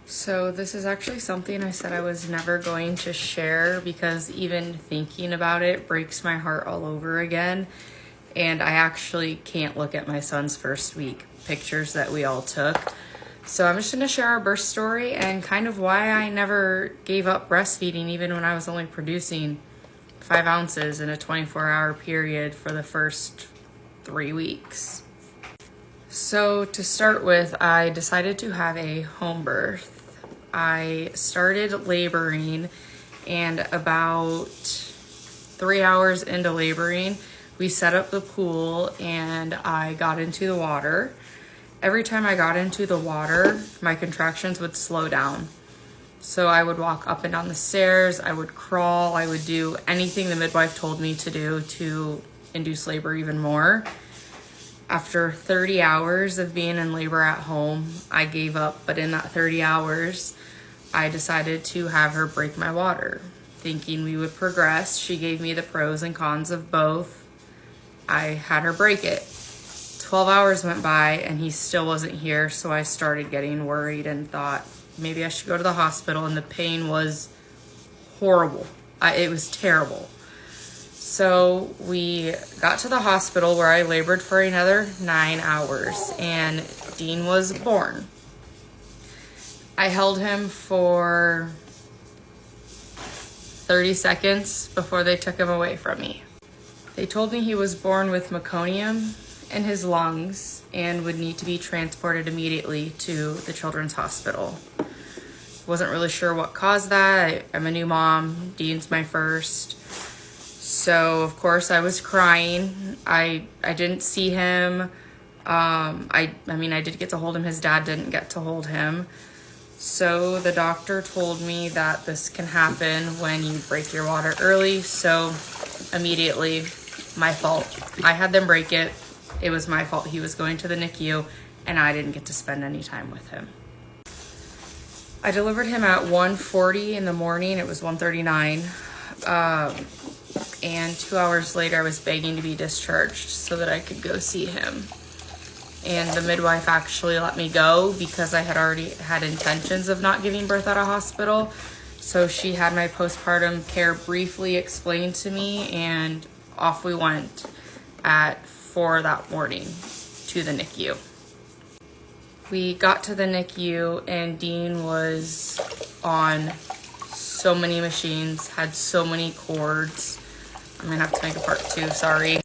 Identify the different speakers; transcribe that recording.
Speaker 1: So this is actually something I said I was never going to share because even thinking about it breaks my heart all over again. And I actually can't look at my son's first week pictures that we all took. So I'm just gonna share our birth story and kind of why I never gave up breastfeeding even when I was only producing 5 ounces in a 24-hour period for the first 3 weeks. So to start with, I decided to have a home birth. I started laboring, and about 3 hours into laboring, we set up the pool and I got into the water. Every time I got into the water, my contractions would slow down. So I would walk up and down the stairs, I would crawl, I would do anything the midwife told me to do to induce labor even more. After 30 hours of being in labor at home, I gave up, but in that 30 hours, I decided to have her break my water. Thinking we would progress, she gave me the pros and cons of both. I had her break it. 12 hours went by and he still wasn't here, so I started getting worried and thought maybe I should go to the hospital, and the pain was horrible. It was terrible. So we got to the hospital where I labored for another 9 hours and Dean was born. I held him for 30 seconds before they took him away from me. They told me he was born with meconium in his lungs and would need to be transported immediately to the children's hospital. Wasn't really sure what caused that. I'm a new mom. Dean's my first. So of course I was crying. I didn't see him. I did get to hold him. His dad didn't get to hold him. So the doctor told me that this can happen when you break your water early. So immediately, my fault. I had them break it. It was my fault. He was going to the NICU and I didn't get to spend any time with him. I delivered him at 1:40 in the morning. It was 1:39. And 2 hours later, I was begging to be discharged so that I could go see him. And the midwife actually let me go because I had already had intentions of not giving birth at a hospital. So she had my postpartum care briefly explained to me, and off we went at 4 that morning to the NICU. We got to the NICU and Dean was on so many machines, had so many cords. I'm gonna have to make a part 2, sorry.